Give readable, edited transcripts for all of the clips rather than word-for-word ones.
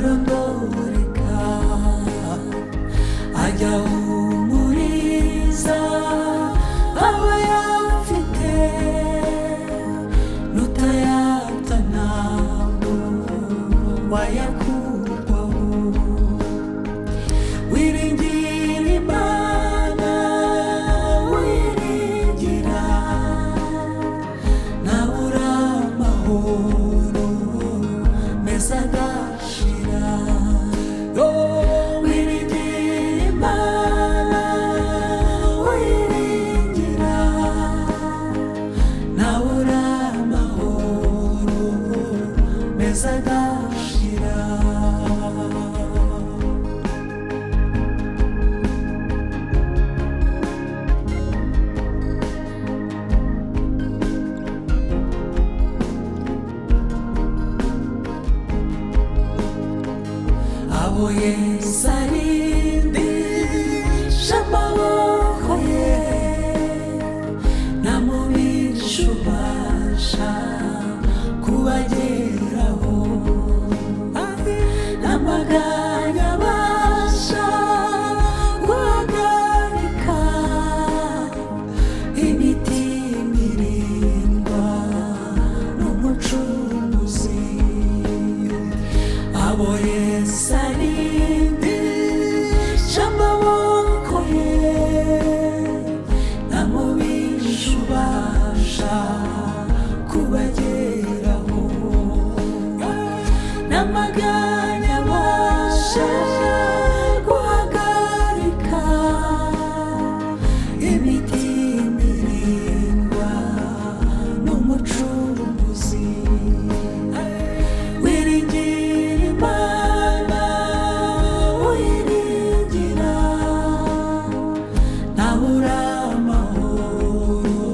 ntarondoreka ajya humuriza aba yafite n'utayata ntabwo wayakurwaho wiringira Imana wiringira nabura amahoro meza agashira wiringira Imana wiringira nabura amahoro meza agashira abo Yesu arindisha amaboko ye nta mubisha ubasha kubageraho n'amaganya abasha guhagarika imitima irindwa n'umucunguzi abo Yesu arindisha amaboko ye nta mubisha ubasha kubageraho n'amaganya abasha guhagarika imitima irindwa n'umucunguzi wiringira Imana wiringira ntabura amahoro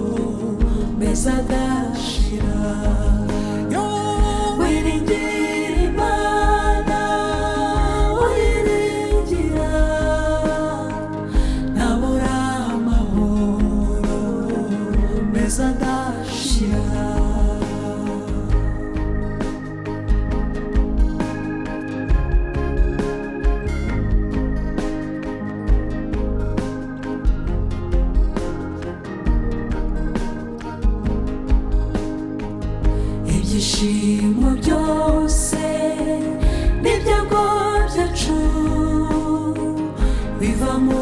meza agashira wiringira Imana wiringira ntabura amahoro meza agashira ibyishimo byose n'ibyago byacu biva mu